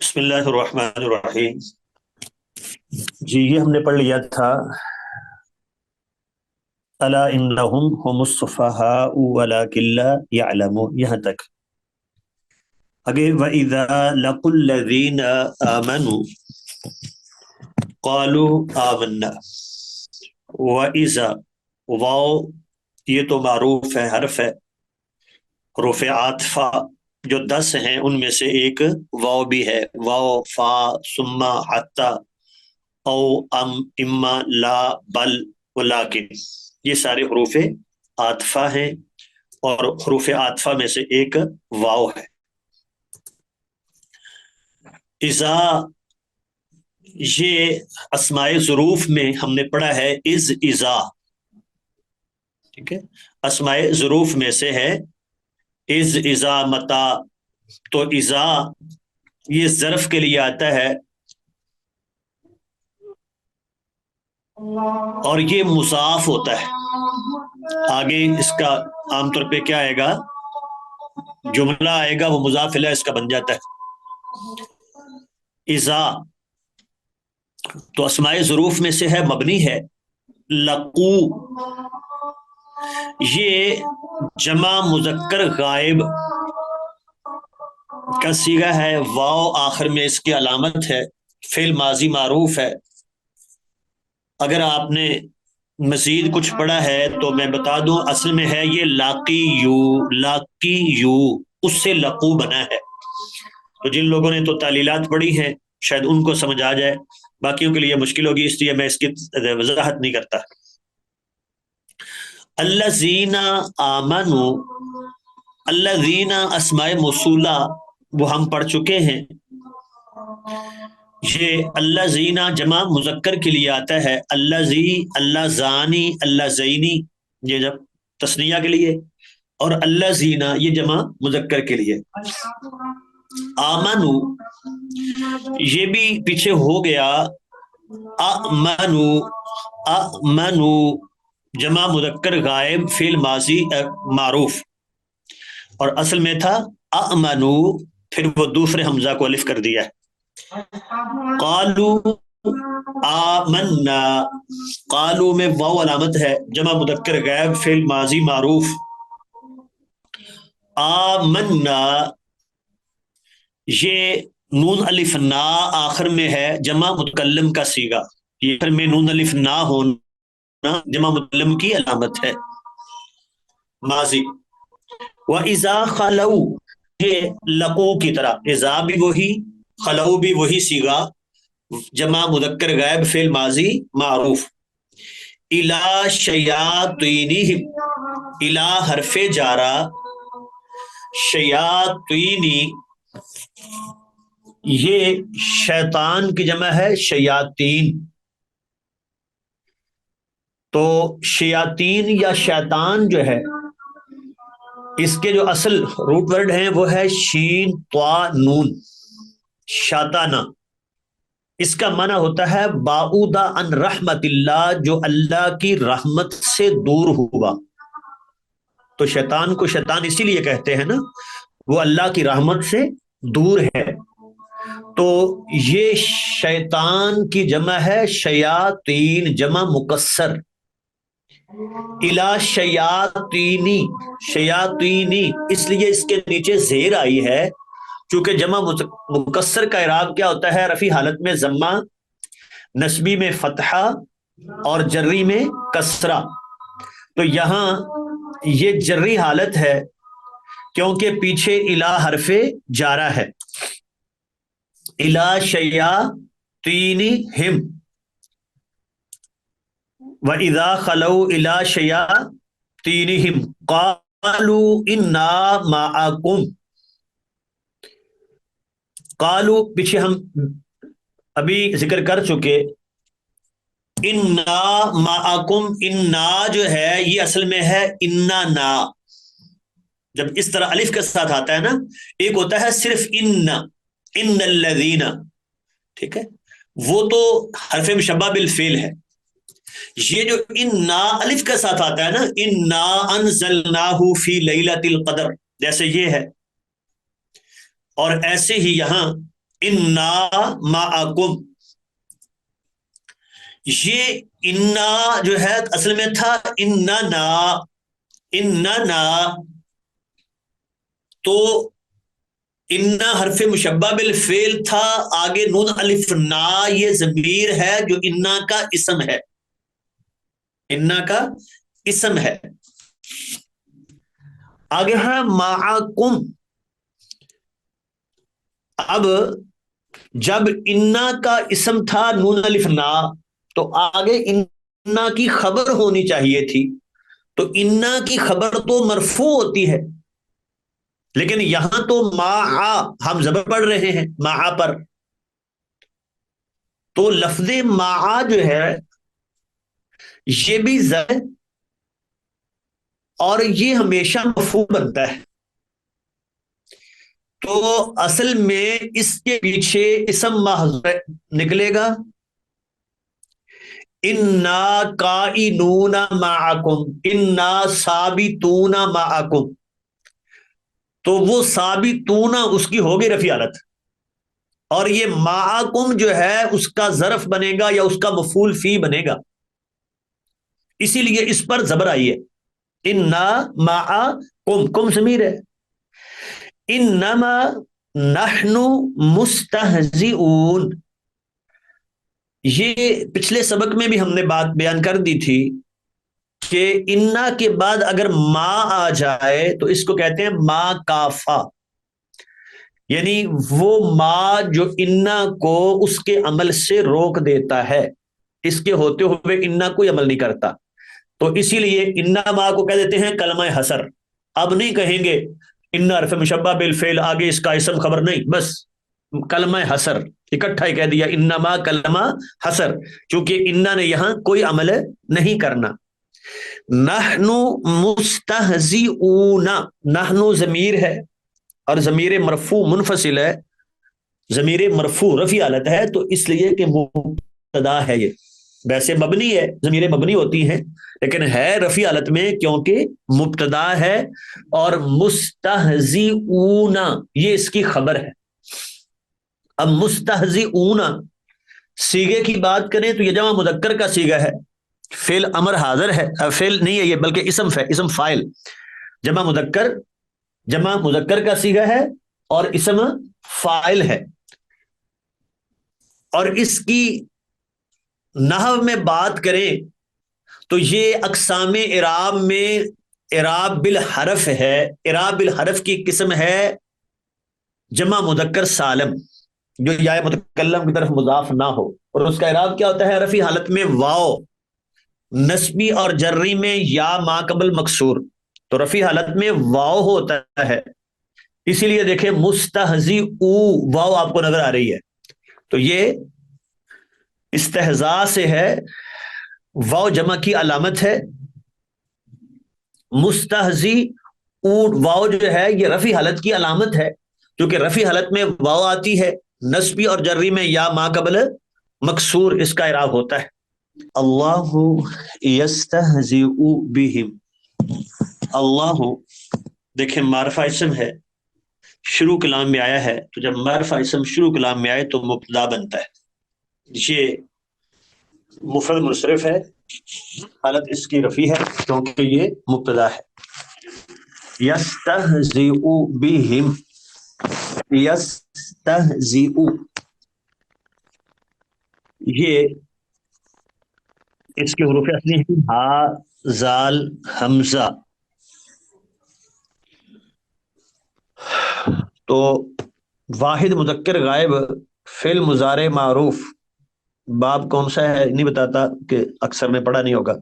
بسم اللہ الرحمن الرحیم. جی یہ ہم نے پڑھ لیا تھا الا انہم هم الصفہاء ولکن لا یعلمون یہاں تک. آگے وَإِذَا لَقُوا الَّذِينَ آمَنُوا قَالُوا آمَنَّا. وَإِذَا واو یہ تو معروف ہے، حرف ہے، حروف عاطفہ جو 10 ہیں ان میں سے ایک واو بھی ہے. واو، فا، ثم، حتی، او، ام، اما، لا، بل، ولیکن، یہ سارے حروف عاطفہ ہیں اور حروف عاطفہ میں سے ایک واو ہے. اذا یہ اسماء ظروف میں ہم نے پڑھا ہے از اذا، ٹھیک ہے، اسماء ظروف میں سے ہے از، اذا، متا. تو اذا یہ ظرف کے لیے آتا ہے اور یہ مضاف ہوتا ہے. آگے اس کا عام طور پہ کیا آئے گا، جملہ آئے گا، وہ مضاف الیہ اس کا بن جاتا ہے. اذا تو اسماء ظروف میں سے ہے، مبنی ہے. لقو یہ جمع مذکر غائب کا صیغہ ہے، واو آخر میں اس کی علامت ہے، فعل ماضی معروف ہے. اگر آپ نے مزید کچھ پڑھا ہے تو میں بتا دوں، اصل میں ہے یہ لاقی یو، لاقی یو، اس سے لقو بنا ہے. تو جن لوگوں نے تو تعلیلات پڑھی ہیں شاید ان کو سمجھ آ جائے، باقیوں کے لیے مشکل ہوگی، اس لیے میں اس کی وضاحت نہیں کرتا. الذین آمنوا، الذین اسماء موصولہ وہ ہم پڑھ چکے ہیں. یہ الذین جمع مذکر کے لیے آتا ہے، الذی، اللہ زانی، اللہ زینی یہ جب تثنیہ کے لیے، اور الذین یہ جمع مذکر کے لیے. آمنو یہ بھی پیچھے ہو گیا، آمنو، آمنو جمع مذکر غائب فعل ماضی معروف، اور اصل میں تھا آمنو، پھر وہ دوسرے حمزہ کو الف کر دیا ہے. قالو آمنا، قالو میں واو علامت ہے، جمع مذکر غائب فعل ماضی معروف. آمنا یہ نون الف نا آخر میں ہے، جمع متکلم کا صیغہ، یہ آخر میں نون الف نا ہونا جمع متکلم کی علامت ہے، ماضی. وَإِذَا خَلَوْا یہ لقو کی طرح، اذا بھی وہی، خلو بھی وہی صیغہ، جمع مذکر غائب فعل ماضی معروف. اِلَى شَيَاطِينِهِمْ، اِلَى حرف جارہ، شیاطینی یہ شیطان کی جمع ہے شیاطین. تو شیاطین یا شیطان جو ہے اس کے جو اصل روٹ ورڈ ہیں وہ ہے شین طا نون، شاطانہ. اس کا معنی ہوتا ہے باعودا عن رحمت اللہ، جو اللہ کی رحمت سے دور ہوا. تو شیطان کو شیطان اسی لیے کہتے ہیں نا، وہ اللہ کی رحمت سے دور ہے. تو یہ شیطان کی جمع ہے شیاطین، جمع مکسر. الا شیاطینی، شیاطینی اس لیے اس کے نیچے زیر آئی ہے، چونکہ جمع مکسر کا اعراب کیا ہوتا ہے، رفع حالت میں ضمہ، نسبی میں فتحہ، اور جری میں کسرہ. تو یہاں یہ جری حالت ہے کیونکہ پیچھے الا حرف جارہ ہے. الا شیاطینہم، وَإِذَا خَلَوْا إِلَىٰ شَيَاطِينِهِمْ قَالُوا إِنَّا مَعَكُمْ. قالوا پیچھے ہم ابھی ذکر کر چکے، اِنَّا مَعَكُمْ، اِنَّا جو ہے یہ اصل میں ہے اِنَّنا. جب اس طرح الف کے ساتھ آتا ہے نا، ایک ہوتا ہے صرف اِنَّ، اِنَّ الَّذِينَ، ٹھیک ہے، وہ تو حرف مشبہ بالفعل ہے. یہ جو انا الف کے ساتھ آتا ہے نا، انا انزلناہ فی لیلۃ القدر، جیسے یہ ہے، اور ایسے ہی یہاں انا معکم، یہ انا جو ہے اصل میں تھا اننا، اننا، تو انا حرف مشبہ بالفعل تھا، آگے نون الف نا، یہ ضمیر ہے جو انا کا اسم ہے، انا کا اسم ہے۔ آگے ہے معکم، اب جب انا کا اسم تھا نون الف نا، تو آگے انا کی خبر ہونی چاہیے تھی، تو انا کی خبر تو مرفوع ہوتی ہے، لیکن یہاں تو ہم زبر پڑھ رہے ہیں پر، تو لفظ جو ہے یہ بھی زر اور یہ ہمیشہ مفعول بنتا ہے، تو اصل میں اس کے پیچھے اسم محض نکلے گا، انا کائنون معکم، انا ثابتون معکم، تو وہ ثابتون اس کی ہوگی رفع حالت، اور یہ معکم جو ہے اس کا ظرف بنے گا یا اس کا مفعول فی بنے گا، اسی لیے اس پر زبر آئی ہے، انا معکم، کم ضمیر ہے، انما نحن مستہزئون، یہ پچھلے سبق میں بھی ہم نے بات بیان کر دی تھی کہ انا کے بعد اگر ما آ جائے تو اس کو کہتے ہیں ما کافا، یعنی وہ ما جو انا کو اس کے عمل سے روک دیتا ہے، اس کے ہوتے ہوئے انا کوئی عمل نہیں کرتا، تو اسی لیے انا ما کو کہہ دیتے ہیں کلمہ حسر، اب نہیں کہیں گے انا حرف مشبہ بالفعل آگے اس کا اسم خبر نہیں، بس کلمہ حسر اکٹھا ہی کہہ دیا، انما کلمہ حسر، چونکہ انا نے یہاں کوئی عمل نہیں کرنا۔ نحن مستہزئون، نحن ضمیر ہے اور ضمیر مرفوع منفصل ہے، ضمیر مرفوع رفع حالت ہے، تو اس لیے کہ مبتدا ہے، یہ ویسے مبنی ہے، ضمیر مبنی ہوتی ہیں لیکن ہے رفع حالت میں کیونکہ مبتدا ہے، اور مستہزئون یہ اس کی خبر ہے۔ اب مستہزئون سیگے کی بات کریں تو یہ جمع مذکر کا سیگا ہے، فعل امر حاضر ہے، فعل نہیں ہے یہ بلکہ اسم ہے، اسم فاعل، جمع مذکر کا سیگا ہے اور اسم فاعل ہے، اور اس کی نحو میں بات کریں تو یہ اقسام اعراب میں اعراب بالحرف ہے، اعراب بالحرف کی قسم ہے جمع مذکر سالم، جو یا متکلم کی طرف مضاف نہ ہو، اور اس کا اعراب کیا ہوتا ہے؟ رفع حالت میں واو، نسبی اور جری میں یا ما قبل مکسور، تو رفع حالت میں واو ہوتا ہے، اسی لیے دیکھیں مستہزی واو آپ کو نظر آ رہی ہے، تو یہ استہزاء سے ہے، واو جمع کی علامت ہے، مستہزی واو جو ہے یہ رفع حالت کی علامت ہے، کیونکہ رفع حالت میں واو آتی ہے، نسبی اور جری میں یا ما قبل مکسور اس کا اعراب ہوتا ہے۔ اللہ یستہزئ بہم، اللہ دیکھیں معرفہ اسم ہے، شروع کلام میں آیا ہے، تو جب معرفہ اسم شروع کلام میں آئے تو مبتدا بنتا ہے، یہ مفرد منصرف ہے، حالت اس کی رفع ہے کیونکہ یہ مبتدا ہے۔ یستہزئ بہم، یستہزئ، یہ اس کے حروف اصلی ہیں ہا زال حمزہ، تو واحد مذکر غائب فعل مضارع معروف، باب کون سا ہے نہیں بتاتا کہ اکثر میں پڑھا نہیں ہوگا،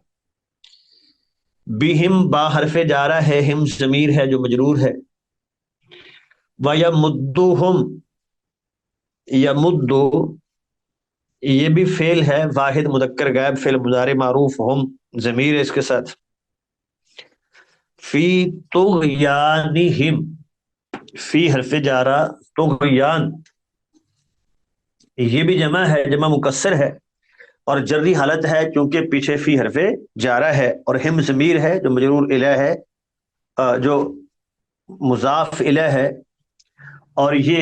بہم با حرف جارہ ہے، ہم ضمیر ہے جو مجرور ہے، وَيَمُدُّهُمْ، یمدو یہ بھی فعل ہے واحد مذکر غائب فعل مضارع معروف، ہم ضمیر ہے اس کے ساتھ، فی طغیانہم، فی حرف جارہ، طغیان یہ بھی جمع ہے، جمع مکسر ہے اور جری حالت ہے کیونکہ پیچھے فی حرف جارہ ہے، اور ہم ضمیر ہے جو مجرور الیہ ہے، جو مضاف الیہ ہے، اور یہ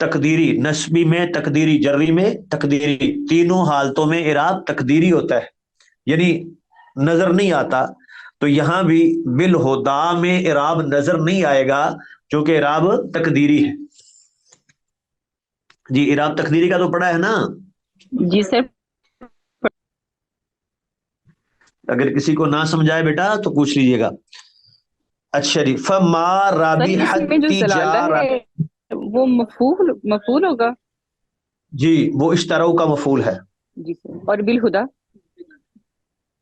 تقدیری، نسبی میں تقدیری، جری میں تقدیری، تینوں حالتوں میں اعراب تقدیری ہوتا ہے، یعنی نظر نہیں آتا. تو یہاں بھی بالہدا میں اعراب نظر نہیں آئے گا کیونکہ اعراب تقدیری ہے. جی اعراب تقدیری کا تو پڑھا ہے نا. جی سر. اگر کسی کو نہ سمجھائے بیٹا تو پوچھ لیجیے گا. اچھا جی. فما سر اس رابحت میں جو زلالہ تجارت، ہے وہ مفعول ہوگا. جی وہ اشترو کا مفعول ہے. جی سر. اور بالہدا.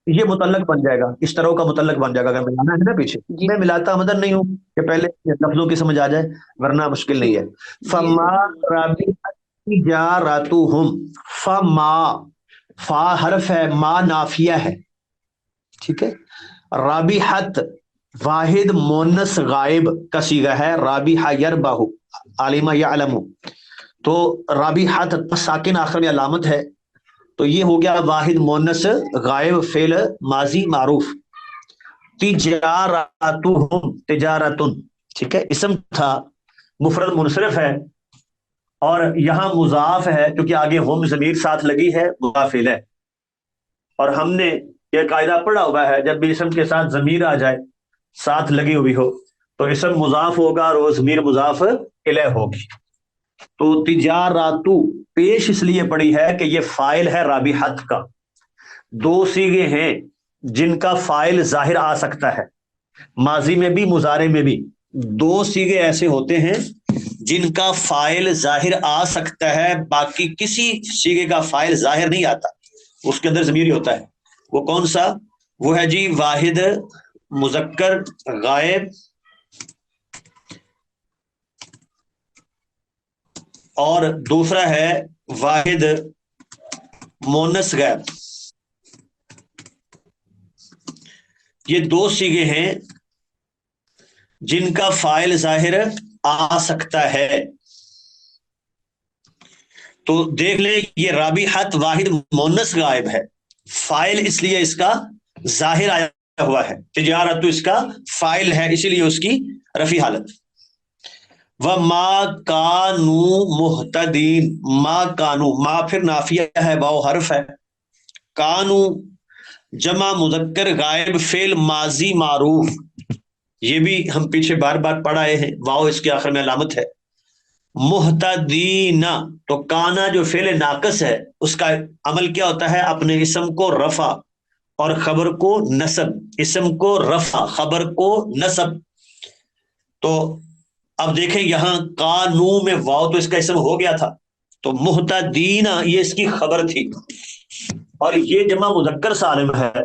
یہ متعلق بن جائے گا، اشترو کا متعلق بن جائے گا اگر ملانا ہے نا پیچھے. جی میں سر. ملاتا مدن نہیں ہوں کہ پہلے لفظوں کی سمجھ آ جائے، ورنہ مشکل نہیں ہے. جی فما سر. رابحت تجارتہم، فما، فا حرف ہے، ما نافیہ ہے، ٹھیک ہے. رابحت واحد مونس غائب کا صیغہ ہے، رابحہ یربح، عالمہ یعلم. تو رابحت ساکن آخر میں علامت ہے، تو یہ ہو گیا واحد مونس غائب فعل ماضی معروف. تجارتہم، تجارتن، ٹھیک ہے، اسم تھا مفرد منصرف ہے، اور یہاں مضاف ہے کیونکہ آگے ہم ضمیر ساتھ لگی ہے، مضاف الیہ. اور ہم نے یہ قاعدہ پڑھا ہوا ہے جب بھی اسم کے ساتھ ضمیر آ جائے ساتھ لگی ہوئی ہو تو اسم مضاف ہوگا اور وہ ضمیر مضاف الیہ ہوگی. تو تجاراتو پیش اس لیے پڑی ہے کہ یہ فائل ہے رابحت کا. دو صیغے ہیں جن کا فائل ظاہر آ سکتا ہے، ماضی میں بھی مضارع میں بھی. دو صیغے ایسے ہوتے ہیں جن کا فائل ظاہر آ سکتا ہے، باقی کسی صیغے کا فائل ظاہر نہیں آتا، اس کے اندر ضمیر ہی ہوتا ہے. وہ کون سا؟ وہ ہے جی واحد مذکر غائب اور دوسرا ہے واحد مونس غائب. یہ دو صیغے ہیں جن کا فاعل ظاہر آ سکتا ہے. تو دیکھ لیں یہ رابحت واحد مونس غائب ہے، فاعل اس لیے اس کا ظاہر آیا ہوا ہے، تجارت تو اس کا فاعل ہے اسی لیے اس کی رفع حالت. وَمَا كَانُوا مُهْتَدِينَ، ما کانو، ما پھر نافیہ ہے، واو حرف ہے. کانو جمع مذکر غائب فعل ماضی معروف، یہ بھی ہم پیچھے بار بار پڑھ آئے ہیں، واو اس کے آخر میں علامت ہے. مہتدین، تو کانا جو فعل ناقص ہے اس کا عمل کیا ہوتا ہے؟ اپنے اسم کو رفع اور خبر کو نصب، اسم کو رفع خبر کو نصب. تو اب دیکھیں یہاں کانو میں واو تو اس کا اسم ہو گیا تھا، تو مہتدین یہ اس کی خبر تھی، اور یہ جمع مذکر سالم ہے.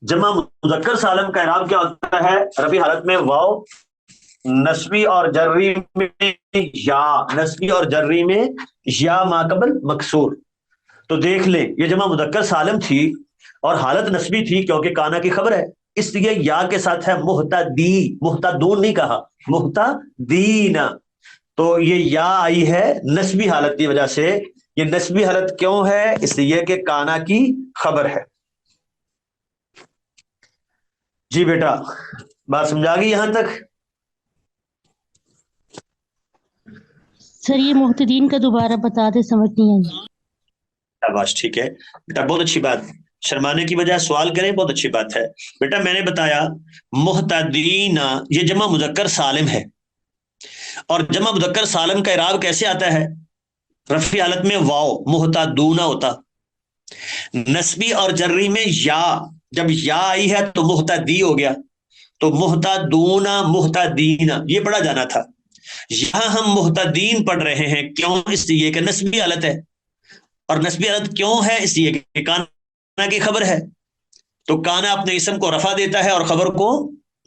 جمع مذکر سالم کا اعراب کیا ہوتا ہے؟ رفع حالت میں واو، نسبی اور جری میں یا، نسبی اور جری میں یا ما قبل مکسور. تو دیکھ لیں یہ جمع مذکر سالم تھی اور حالت نسبی تھی کیونکہ کانا کی خبر ہے، اس لیے یا کے ساتھ ہے مہتدی، مہتدون نہیں کہا، مہتدین. تو یہ یا آئی ہے نسبی حالت کی وجہ سے. یہ نسبی حالت کیوں ہے؟ اس لیے کہ کانا کی خبر ہے. جی بیٹا بات سمجھا گئی یہاں تک؟ سر یہ محتدین کا دوبارہ بتا دے، سمجھ نہیں آئی. شاباش، ٹھیک ہے بیٹا، بہت اچھی بات. شرمانے کی بجائے سوال کریں، بہت اچھی بات ہے. بیٹا میں نے بتایا محتدین یہ جمع مذکر سالم ہے، اور جمع مذکر سالم کا اعراب کیسے آتا ہے؟ رفع حالت میں واو محتدون ہوتا، نسبی اور جری میں یا، جب یا آئی ہے تو محتدی ہو گیا، تو محتدون محتدین یہ پڑھا جانا تھا. یہاں ہم محتدین پڑھ رہے ہیں، کیوں؟ اس لیے کہ نسبی حالت ہے، اور نسبی حالت کیوں ہے؟ اس لیے کہ کانا کی خبر ہے، تو کانا اپنے اسم کو رفع دیتا ہے اور خبر کو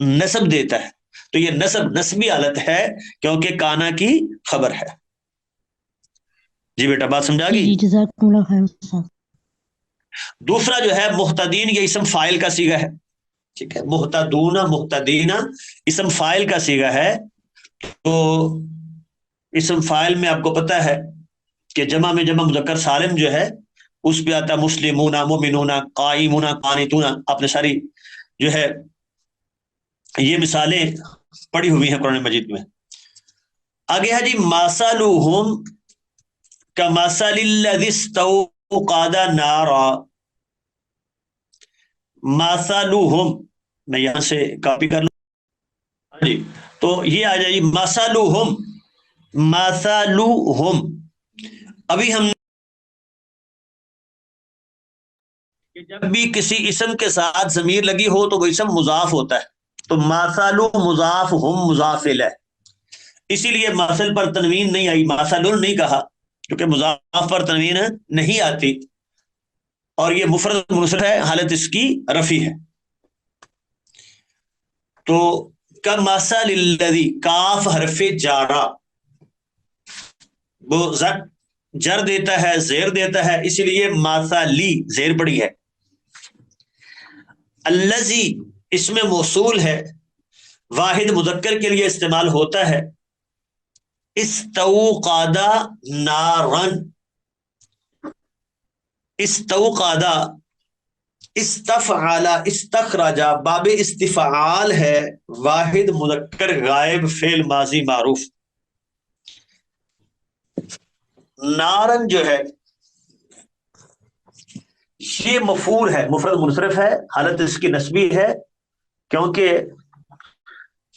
نصب دیتا ہے، تو یہ نصب نسبی حالت ہے کیونکہ کانا کی خبر ہے. جی بیٹا بات سمجھا جی گئی؟ جی جزاکم اللہ خیر. دوسرا جو ہے محتدین، یہ اسم فاعل کا صیغہ ہے، ٹھیک ہے. محتدون محتدین اسم فاعل کا صیغہ ہے. تو اسم فاعل میں آپ کو پتہ ہے کہ جمع میں جمع مذکر سالم جو ہے اس پہ آتا مسلمون مومنون قائمون قانتون. آپ نے ساری جو ہے یہ مثالیں پڑھی ہوئی ہیں قرآن مجید میں. آگے ہے جی مثلہم کمثل الذی استوقد نارا. مثلہم میں یہاں سے کاپی کر لوں. ہاں جی تو یہ آ جائے گی مثلہم. مثلہم ابھی ہم کہ جب بھی کسی اسم کے ساتھ ضمیر لگی ہو تو وہ اسم مضاف ہوتا ہے. تو مثل مضاف ہم مضاف الیہ، اسی لیے مثل پر تنوین نہیں آئی، مثل نہیں کہا کیونکہ مضاف پر تنوین نہیں آتی، اور یہ مفرد منصرف ہے، حالت اس کی رفع ہے. تو کمثل الذی، کاف حرف جارہ، وہ جر دیتا ہے، زیر دیتا ہے، اسی لیے مثلی زیر پڑی ہے. الذی اس میں موصول ہے، واحد مذکر کے لیے استعمال ہوتا ہے. استوقد نارن، استوقد، استفعل، استخرج، باب استفعال ہے، واحد مذکر غائب فعل ماضی معروف. نارن جو ہے یہ مفعول ہے، مفرد منصرف ہے، حالت اس کی نسبی ہے کیونکہ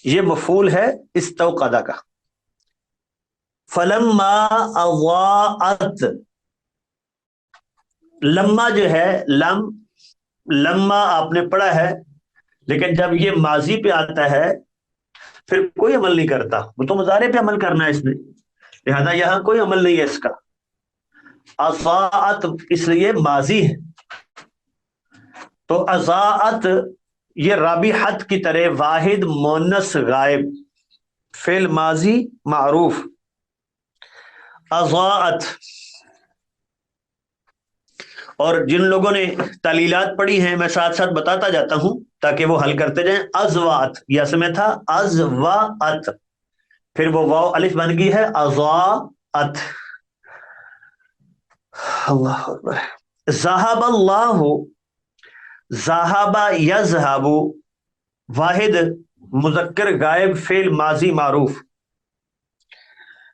یہ مفعول ہے استوقدہ کا. فلما اضاءت، لما جو ہے لما آپ نے پڑھا ہے، لیکن جب یہ ماضی پہ آتا ہے پھر کوئی عمل نہیں کرتا، وہ تو مضارع پہ عمل کرنا ہے اس نے، لہذا یہاں کوئی عمل نہیں ہے اس کا. اضاءت اس لیے ماضی ہے، تو اضاءت یہ رابحت کی طرح واحد مونس غائب فعل ماضی معروف. اضاءت، اور جن لوگوں نے تعلیلات پڑھی ہیں میں ساتھ ساتھ بتاتا جاتا ہوں تاکہ وہ حل کرتے جائیں. ازوات یہ اصل میں تھا ازوات، پھر وہ واو الف بن گئی ہے اضاءت. اللہ اکبر. ذہب اللہ، ذہب یذہب، واحد مذکر غائب فعل ماضی معروف.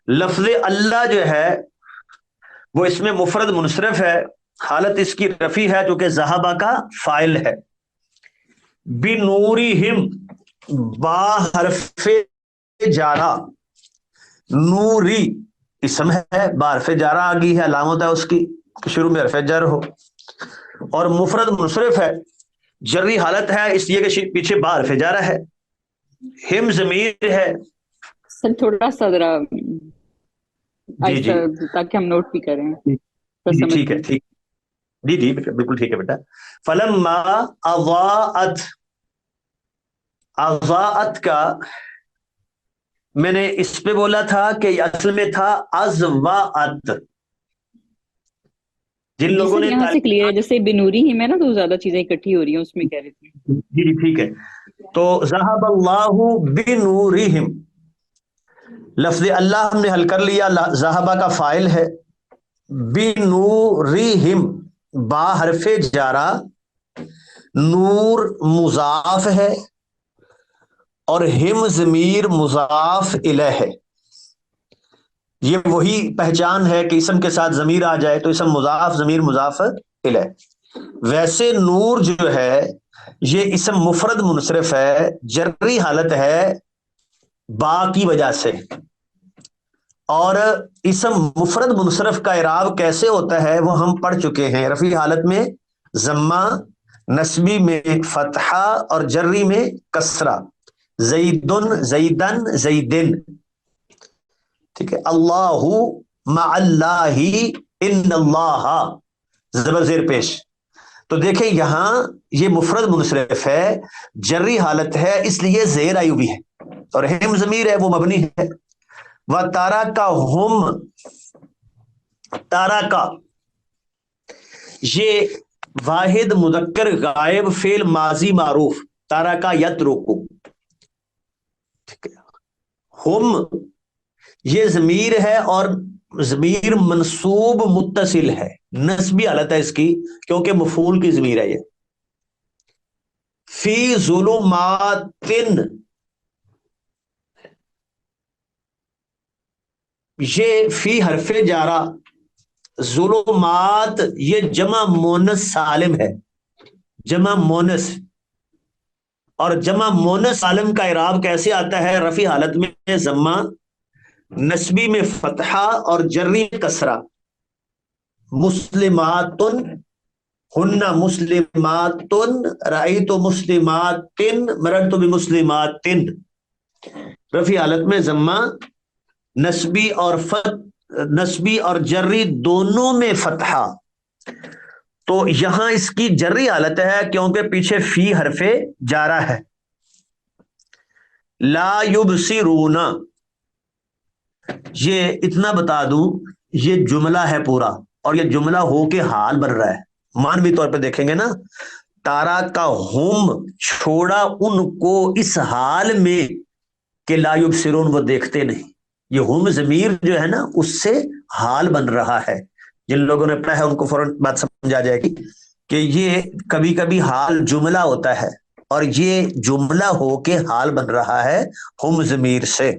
لفظ اللہ جو ہے وہ اس میں مفرد منصرف ہے، حالت اس کی رفع ہے چونکہ ذہبہ کا فاعل ہے. بنورہم، با حرف جارہ، نوری اسم ہے، با حرف جارہ آ گئی ہے، علامت ہے اس کی کہ شروع میں حرف جر ہو، اور مفرد منصرف ہے، جری حالت ہے اس لیے کہ پیچھے با حرف جارہ ہے. ہم ضمیر ہے. سر تھوڑا سا ذرا جی جی آہستہ تاکہ ہم نوٹ بھی کریں تو جی سمجھ ٹھیک ہے، لیں. ٹھیک جی جی بالکل ٹھیک ہے بیٹا. فلما اضاءت، اضاءت کا میں نے اس پہ بولا تھا کہ اصل میں تھا ازواءت. جن جی لوگوں سر نے یہاں سے کلیئر ہے، جیسے بنوری ہی میں نا تو زیادہ چیزیں اکٹھی ہو رہی ہیں، اس میں کہہ رہی تھی. جی جی ٹھیک ہے. تو ذهب اللہ بنورہم، لفظ اللہ ہم نے حل کر لیا، ذهب کا فاعل ہے، بنورہم با حرف جارہ، نور مضاف ہے اور ہم ضمیر مضاف الیہ ہے. یہ وہی پہچان ہے کہ اسم کے ساتھ ضمیر آ جائے تو اسم مضاف ضمیر مضاف الیہ. ویسے نور جو ہے یہ اسم مفرد منصرف ہے، جری حالت ہے با کی وجہ سے. اور اسم مفرد منصرف کا اعراب کیسے ہوتا ہے وہ ہم پڑھ چکے ہیں، رفع حالت میں ضمہ، نسبی میں فتحہ اور جری میں کسرہ. زیدن زیدن زیدن، ٹھیک ہے. اللہ مع اللہ ان اللہ، زبر زیر پیش. تو دیکھیں یہاں یہ مفرد منصرف ہے، جری حالت ہے اس لیے زیر آئی ہوئی ہے، اور ہم ضمیر ہے وہ مبنی ہے. و تارا کا ہم، تارا کا یہ واحد مذکر غائب فعل ماضی معروف، تارا کا یترکو. ٹھیک ہے. ہم یہ ضمیر ہے اور ضمیر منصوب متصل ہے، نسبی حالت ہے اس کی کیونکہ مفعول کی ضمیر ہے. یہ فی ظلمات، یہ فی حرف جارہ، ظلمات یہ جمع مونس سالم ہے، جمع مونس، اور جمع مونس سالم کا اعراب کیسے آتا ہے؟ رفع حالت میں ضمہ، نسبی میں فتحہ اور جری میں کسرہ. مسلمات، ہن مسلمات، رأیت مسلمات، مررت بمسلمات. رفع حالت میں ضمہ، نسبی اور جری دونوں میں فتحہ. تو یہاں اس کی جری حالت ہے کیونکہ پیچھے فی حرف جارہ ہے. لا یبصرون، یہ اتنا بتا دوں یہ جملہ ہے پورا، اور یہ جملہ ہو کے حال بن رہا ہے. مانوی طور پہ دیکھیں گے نا، تارا کا ہم چھوڑا ان کو اس حال میں کہ لا یبصرون، وہ دیکھتے نہیں. یہ ہم ضمیر جو ہے نا اس سے حال بن رہا ہے. جن لوگوں نے پڑھا ہے ان کو فوراً بات سمجھ آ جائے گی کہ یہ کبھی کبھی حال جملہ ہوتا ہے، اور یہ جملہ ہو کے حال بن رہا ہے ہم ضمیر سے.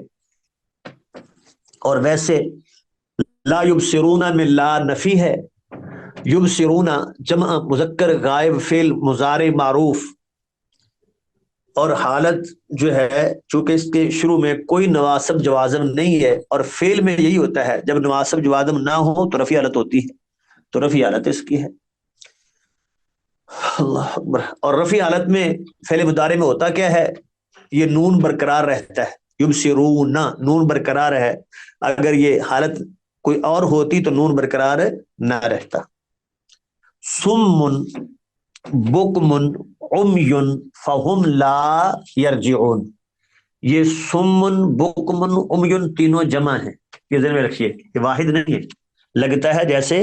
اور ویسے لا یبصرون میں لا نفی ہے، یبصرون جمع مذکر غائب فعل مضارع معروف، اور حالت جو ہے چونکہ اس کے شروع میں کوئی نواسب جوازم نہیں ہے، اور فعل میں یہی ہوتا ہے جب نواسب جوازم نہ ہو تو رفع حالت ہوتی ہے، تو رفع حالت اس کی ہے. اللہ اکبر. اور رفع حالت میں فعل مضارع میں ہوتا کیا ہے؟ یہ نون برقرار رہتا ہے، یبصرون نون برقرار ہے. اگر یہ حالت کوئی اور ہوتی تو نون برقرار نہ رہتا. سم بکم عمی فہم لا یرجعون، یہ سمن بکمن عمی تینوں جمع ہیں، یہ ذہن میں رکھیے، یہ واحد نہیں ہے. لگتا ہے جیسے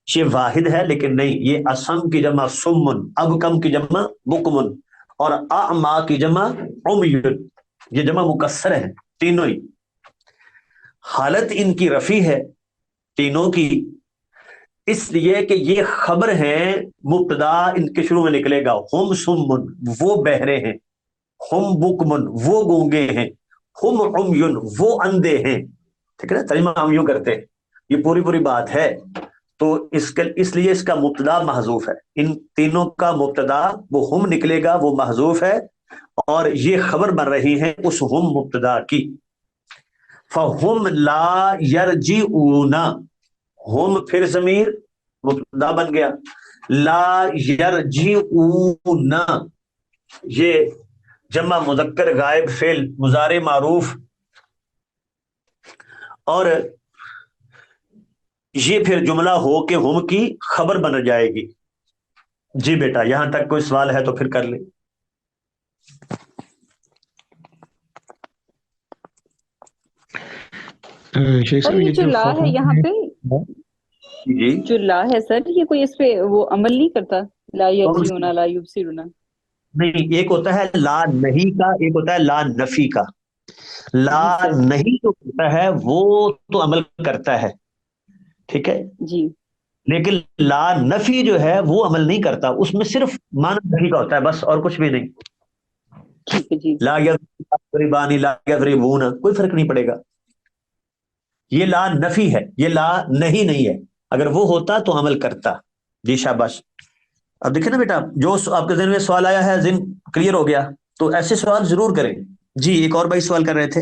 یہ واحد ہے لیکن نہیں، یہ اسم کی جمع سمن، ابکم کی جمع بکمن، اور اعما کی جمع عمی، یہ جمع مکسر ہے تینوں ہی. حالت ان کی رفع ہے تینوں کی، اس لیے کہ یہ خبر ہے، مبتدا ان کے شروع میں نکلے گا. ہم سمن وہ بہرے ہیں، ہم بکمن وہ گونگے ہیں، ہم عمیون وہ اندھے ہیں. ٹھیک ہے نا، ترجمہ ہم یوں کرتے ہیں، یہ پوری بات ہے. تو اس لیے اس کا مبتدا محذوف ہے، ان تینوں کا مبتدا وہ ہم نکلے گا وہ محذوف ہے، اور یہ خبر بن رہی ہے اس ہم مبتدا کی. فہم لا یرجعون، ہم پھر ضمیر مبتدا بن گیا، لا یرجعون یہ جمع مذکر غائب فعل مضارع معروف، اور یہ پھر جملہ ہو کے ہم کی خبر بن جائے گی. جی بیٹا، یہاں تک کوئی سوال ہے تو پھر کر لیں. شیخ اور صاحب یہ یہ جو جو لا ہے فہم یہاں ہے، پہ، جی جو لا ہے سر، یہ کوئی اس پہ وہ عمل نہیں کرتا؟ لا کون سی؟ یرجعون لا یبصرون. نہیں، ایک ہوتا ہے لا نہیں کا، ایک ہوتا ہے لا نفی کا. لا جی سر. نہیں جو ہوتا ہے وہ تو عمل کرتا ہے، ٹھیک ہے، جی لیکن لا نفی جو ہے وہ عمل نہیں کرتا، اس میں صرف معنی نفی کا ہوتا ہے بس، اور کچھ بھی نہیں. ٹھیک ہے. جی لا یضربانی لا یضربون کوئی فرق نہیں پڑے گا. یہ لا نفی ہے، یہ لا نہیں ہے. اگر وہ ہوتا تو عمل کرتا. جی شاباش. اب دیکھیں نا بیٹا، جو آپ کے ذہن میں سوال آیا ہے ذہن کلیئر ہو گیا، تو ایسے سوال ضرور کریں. جی ایک اور بھائی سوال کر رہے تھے.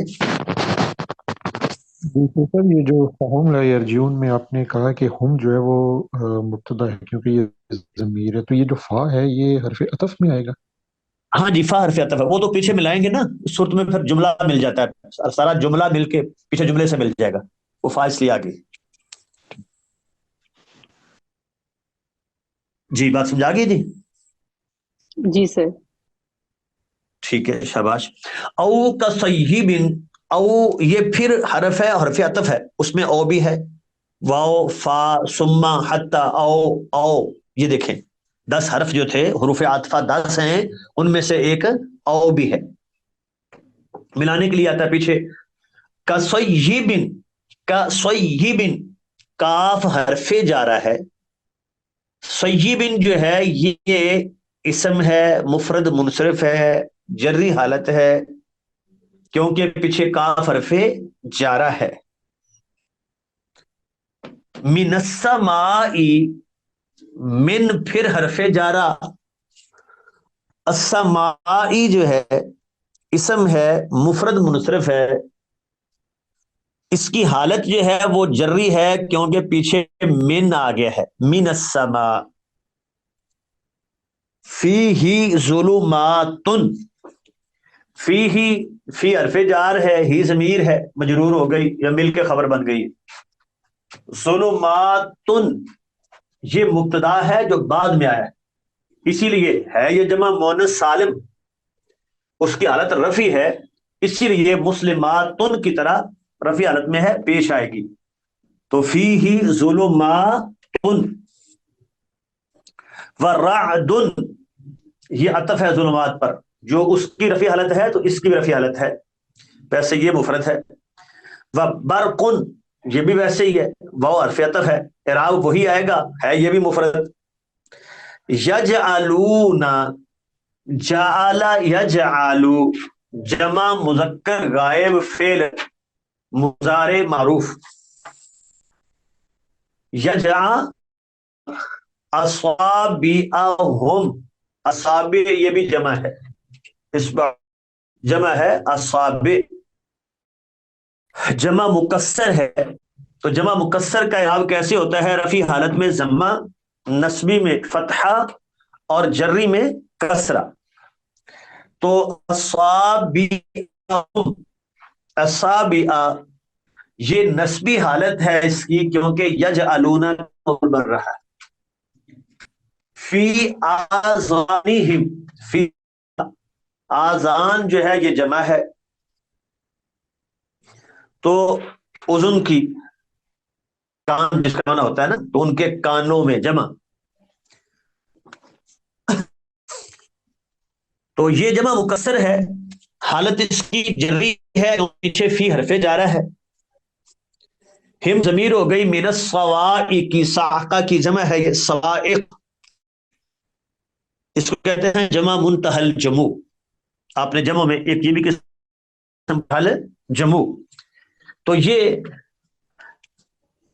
جی شیخ صاحب یہ جو فہم لا یرجعون میں آپ نے کہا کہ ہم جو ہے وہ مبتدا ہے کیونکہ یہ ضمیر ہے، تو یہ جو فا ہے یہ حرف عطف میں آئے گا؟ ہاں جی، فا حرف عطف ہے، وہ تو پیچھے ملائیں گے نا، اس صورت میں پھر جملہ مل جاتا ہے، سارا جملہ مل کے پیچھے جملے سے مل جائے گا، وہ فا اس لیے آ گئی. جی بات سمجھا گئی جی. جی سر. ٹھیک ہے شاباش. او کا صیب، او یہ پھر حرف ہے، حرف عطف ہے، اس میں او بھی ہے، واو فا سما حتی او یہ دیکھیں 10 حرف جو تھے حروف عاطفہ 10 ہیں، ان میں سے ایک او بھی ہے، ملانے کے لیے آتا ہے پیچھے. کا صیب، کاف حرف جارہ ہے. صیبن جو ہے یہ اسم ہے، مفرد منصرف ہے، جری حالت ہے، کیونکہ پیچھے کاف حرف جارہ ہے. من السمائی، من پھر حرف جارہ، السمائی جو ہے اسم ہے مفرد منصرف ہے، اس کی حالت جو ہے وہ جری ہے کیونکہ پیچھے من آ گیا ہے، من السماء، فیہ ظلمات، فیہ، فی حرف جار ہے، ہی ضمیر ہے مجرور ہو گئی یا مل کے خبر بن گئی، ظلمات یہ مبتدا ہے جو بعد میں آیا ہے، اسی لیے ہے یہ جمع مؤنث سالم، اس کی حالت رفع ہے، اسی لیے مسلمات کی طرح رفع حالت میں ہے، پیش آئے گی، تو فیہ ظلمات ورعد، یہ عطف ہے ظلمات پر، جو اس کی رفع حالت ہے تو اس کی بھی رفع حالت ہے، ویسے یہ مفرد ہے، وبرق یہ بھی ویسے ہی ہے، وہ حرف عطف ہے، اعراب وہی آئے گا، ہے یہ بھی مفرد، یجعلون، جعل یجعل جمع مذکر غائب فعل مضارع معروف، یجعل اصابعہم، اصابع یہ بھی جمع ہے، اس پر جمع ہے اصابع، جمع مکسر ہے، تو جمع مکسر کا اعراب کیسے ہوتا ہے؟ رفع حالت میں ضمہ، نصبی میں فتحہ اور جری میں کسرہ، تو اصابعہم، اصابع یہ نسبی حالت ہے اس کی کیونکہ یجعلون بن رہا ہے، فی آذانہم، فی آذان جو ہے یہ جمع ہے، تو اذن کی، کان جس کا معنی ہوتا ہے نا، تو ان کے کانوں میں جمع، تو یہ جمع مکسر ہے، حالت اس کی جری ہے، پیچھے فی حرف جارہ ہے، ہم ضمیر ہو گئی من الصواعق کی، صاعقہ کی جمع ہے یہ صواعق، اس کو کہتے ہیں جمع منتہل جمع، آپ نے جمع میں ایک یہ بھی قسم ہے جمع، تو یہ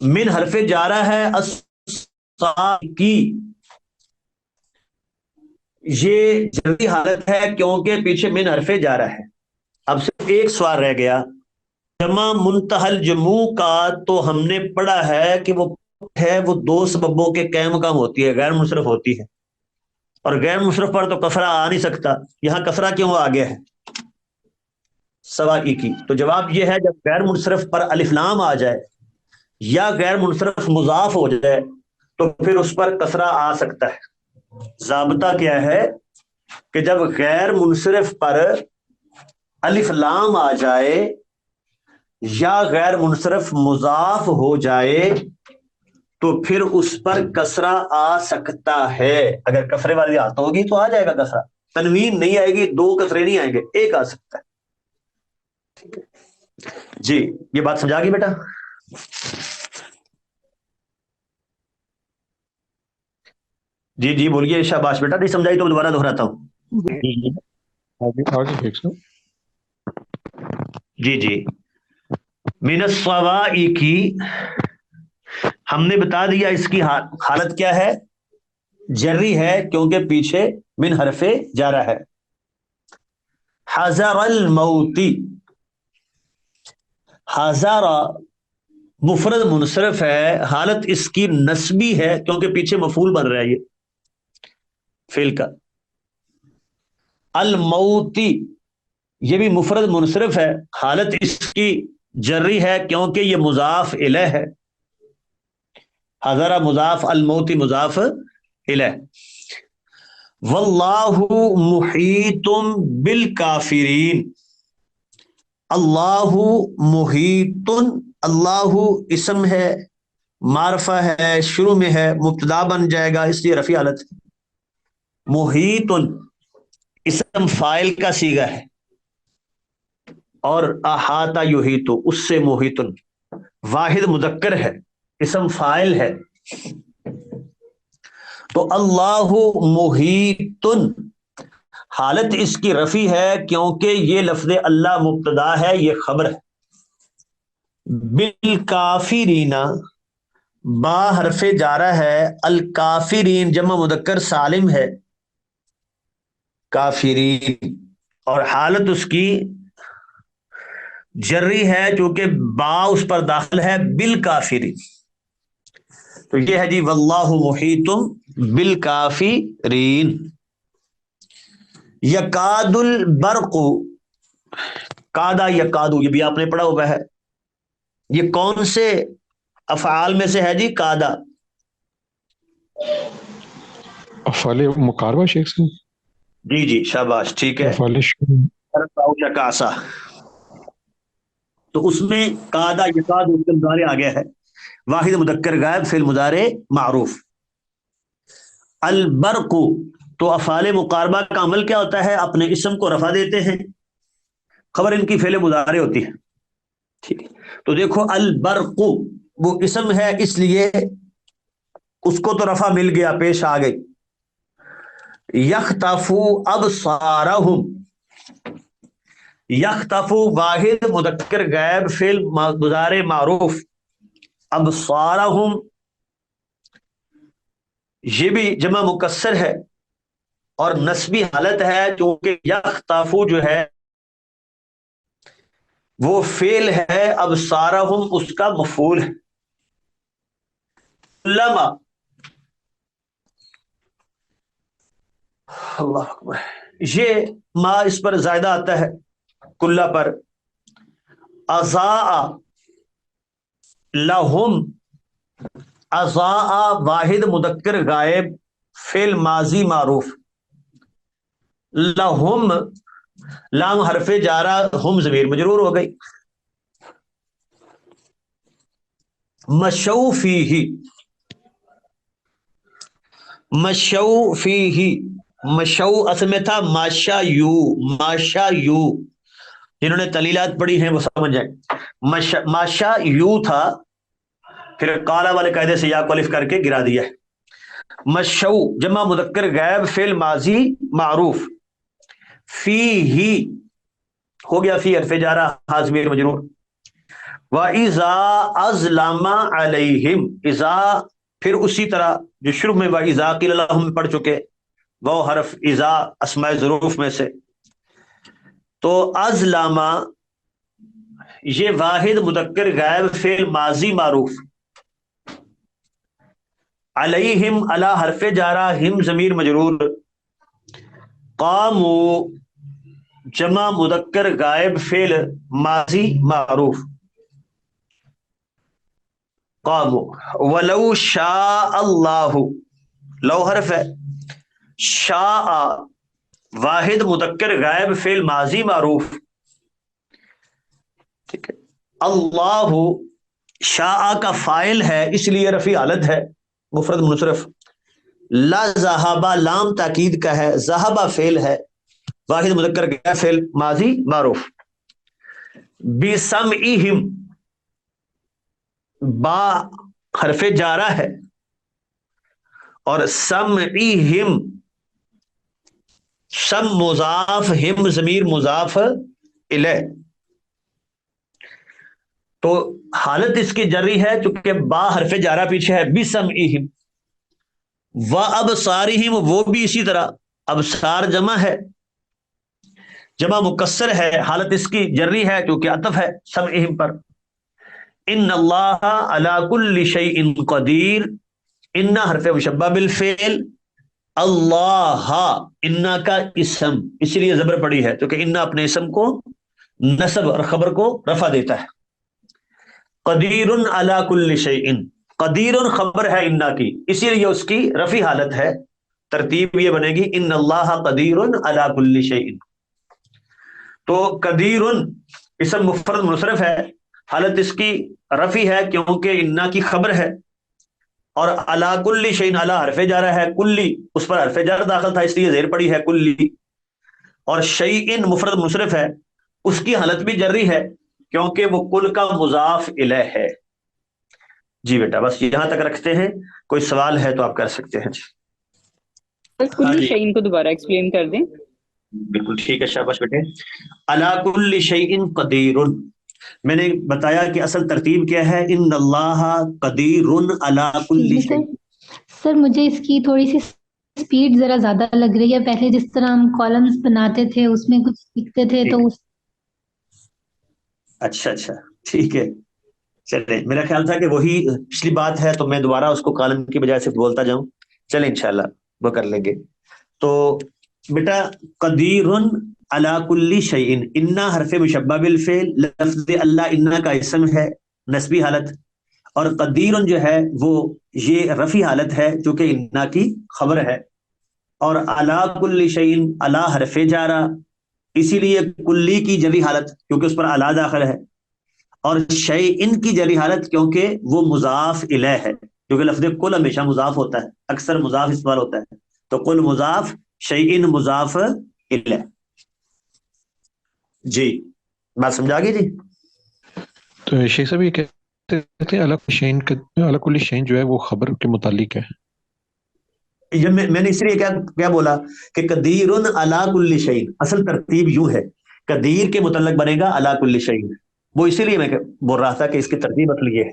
من حرف جارہ ہے، الصواعقی یہ جلدی حالت ہے کیونکہ پیچھے من حرف جارہ ہے، اب صرف ایک سوال رہ گیا، جمع منتہل جمع کا تو ہم نے پڑھا ہے کہ وہ ہے وہ دو سببوں کے قیم کم ہوتی ہے، غیر منصرف ہوتی ہے، اور غیر منصرف پر تو کسرہ آ نہیں سکتا، یہاں کسرہ کیوں آ گیا ہے سوائی کی؟ تو جواب یہ ہے جب غیر منصرف پر الف لام آ جائے یا غیر منصرف مضاف ہو جائے تو پھر اس پر کسرہ آ سکتا ہے، ضابطہ کیا ہے کہ جب غیر منصرف پر الف لام آ جائے یا غیر منصرف مضاف ہو جائے تو پھر اس پر کسرہ آ سکتا ہے، اگر کسرے والی آتا ہوگی تو آ جائے گا کسرہ، تنوین نہیں آئے گی، دو کسرے نہیں آئیں گے، ایک آ سکتا ہے، جی یہ بات سمجھا گی بیٹا؟ جی جی بولیے شاباش بیٹا، نہیں سمجھائی تو دوبارہ دہراتا ہوں، آگے دیکھ سو. جی جی، من الصواعق کی ہم نے بتا دیا اس کی حالت کیا ہے، جری ہے کیونکہ پیچھے من حرف جارہ ہے، حذر الموت، حذر مفرد منصرف ہے، حالت اس کی نسبی ہے کیونکہ پیچھے مفعول بن رہا ہے یہ فعل کا، الموتی یہ بھی مفرد منصرف ہے، حالت اس کی جری ہے کیونکہ یہ مضاف الیہ ہے، حذر مضاف، الموتی مضاف الیہ، واللہ محیط بالکافرین، اللہ محیط، اللہ اسم ہے، معرفہ ہے، شروع میں ہے، مبتدا بن جائے گا اس لیے رفیع حالت، محیط اسم فاعل کا صیغہ ہے، اور احاطہ یحیط اس سے محیط، واحد مذکر ہے، اسم فاعل ہے، تو اللہ محیط حالت اس کی رفع ہے کیونکہ یہ لفظ اللہ مبتدا ہے، یہ خبر ہے، بالکافرین با حرف جارہ ہے، الکافرین جمع مذکر سالم ہے، کافرین، اور حالت اس کی جری ہے چونکہ با اس پر داخل ہے بالکافرین. تو یہ ہے جی واللہ محیط بالکافرین. یکاد البرق، کادا یکادو، یہ بھی آپ نے پڑھا ہوا ہے. یہ کون سے افعال میں سے ہے جی کادا؟ افعال مقاربہ شیخ صاحب، جی جی شاباش، ٹھیک ہے. افعال یکاسا، تو اس میں کادا یکاد اس کے مضارع آ گیا ہے، واحد مذکر غائب فعل مضارع معروف. البرق، تو افعال مقاربہ کا عمل کیا ہوتا ہے؟ اپنے اسم کو رفع دیتے ہیں، خبر ان کی فعل مضارع ہوتی ہے. ٹھیک ہے، تو دیکھو البرق وہ اسم ہے اس لیے اس کو تو رفع مل گیا، پیش آ گئی. یختفو ابصارہم، یختفو واحد مذکر غائب فعل مضارع معروف، ابصارہم یہ بھی جمع مکسر ہے اور نسبی حالت ہے چونکہ یختفو جو ہے وہ فعل ہے، ابصارہم اس کا مفعول ہے. لما، اللہ اکبر، یہ ما اس پر زائدہ آتا ہے کلہ پر. اضاء لہم، اضاء واحد مذکر غائب فعل ماضی معروف، لہم لام حرف جارہ، ہم ضمیر مجرور ہو گئی. مشوا فیہ، مشوا فیہ، مشو اصل میں تھا ماشا یو، ماشا یو، جنہوں نے تلیلات پڑھی ہیں وہ سمجھ جائیں. ماشا یو تھا، پھر کالا والے قاعدے سے یا کو الف کر کے گرا دیا ہے. مشو جمع مذکر غائب فعل ماضی معروف، فی ہی ہو گیا، فی حرف جارہ ہا ضمیر مجرور. وَإِذَا أَظْلَمَ عَلَيْهِمْ، اذا پھر اسی طرح جو شروع میں وَإِذَا قِيلَ لَهُمْ پڑھ چکے، وہ حرف اذا اسماء ظروف میں سے. تو ازلما یہ واحد مذکر غائب فعل ماضی معروف، علیہم علی حرف جارہ ہم ضمیر مجرور. قامو جمع مذکر غائب فعل ماضی معروف، قامو. ولو شاء اللہ، لو حرف ہے، شاء واحد مذکر غائب فعل ماضی معروف، ٹھیک ہے. اللہ شاء کا فاعل ہے اس لیے رفیع حالت ہے، مفرد منصرف. لا ذہبا لام تاکید کا ہے، ذہبا فعل ہے، واحد مذکر غائب فعل ماضی معروف. بسمعہم با حرف جارہ ہے اور سمعہم سم مضاف، ہم ضمیر مضاف الیہ، تو حالت اس کی جری ہے چونکہ با حرف جارہ پیچھے ہے. بسمعہم و ابصارہم، وہ بھی اسی طرح، ابصار جمع ہے، جمع مکسر ہے، حالت اس کی جری ہے کیونکہ عطف ہے سمعہم پر. ان اللہ علی کل شیء قدیر، ان حرف مشبہ بالفعل، اللہ ان کا اسم اس لیے زبر پڑی ہے کیونکہ ان اپنے اسم کو نصب اور خبر کو رفع دیتا ہے. قدیر علی کل شیء، قدیر خبر ہے ان کی اسی لیے اس کی رفع حالت ہے. ترتیب یہ بنے گی ان اللہ قدیر علی کل شیء. تو قدیر اسم مفرد منصرف ہے، حالت اس کی رفع ہے کیونکہ انا کی خبر ہے، اور علی کل شیء علی حرف جارہ ہے، کلی اس پر حرف جر داخل تھا اس لیے زیر پڑی ہے کلی، اور شیء مفرد منصرف ہے اس کی حالت بھی جری ہے کیونکہ وہ کل کا مضاف الیہ ہے. جی بیٹا بس یہاں تک رکھتے ہیں، کوئی سوال ہے تو آپ کر سکتے ہیں. جی کل شیء کو دوبارہ ایکسپلین کر دیں. بالکل ٹھیک ہے، شاباش بیٹے. علی کل شیء قدیر، میں نے بتایا کہ اصل ترتیب کیا ہے، ان اللہ قدیر علی کل سر شیء. سر مجھے اس کی تھوڑی سی سپیڈ ذرا زیادہ لگ رہی ہے. پہلے جس طرح ہم کالمز بناتے تھے اس میں کچھ لکھتے تھے تو اچھا ٹھیک ہے. چلیں، میرا خیال تھا کہ وہی پچھلی بات ہے تو میں دوبارہ اس کو کالم کی بجائے سے بولتا جاؤں. چلیں انشاءاللہ وہ کر لیں گے. تو بیٹا قدیر علی کل شیء، انا حرف مشبہ بالفعل، لفظ اللہ انا کا اسم ہے نسبی حالت، اور قدیر جو ہے وہ یہ رفعی حالت ہے جو کہ انا کی خبر ہے. اور علی کل شیء، علی حرف جارہ، اسی لیے کلی کی جری حالت کیونکہ اس پر علی داخل ہے، اور شیء کی جری حالت کیونکہ وہ مضاف الیہ ہے، کیونکہ لفظ کل ہمیشہ مضاف ہوتا ہے، اکثر مضاف استعمال ہوتا ہے، تو کل مضاف شیء مضاف الیہ. جی بات سمجھا گئی جی؟ تو شیخ صاحب یہ کہتے تھے اعلیٰ کل شین جو ہے وہ خبر کے متعلق ہے. یہ میں نے اس لیے کیا بولا کہ قدیر علی کل شیء، اصل ترتیب یوں ہے، قدیر کے متعلق بنے گا علی کل شیء. وہ اسی لیے میں بول رہا تھا کہ اس کی ترتیب اصل یہ ہے.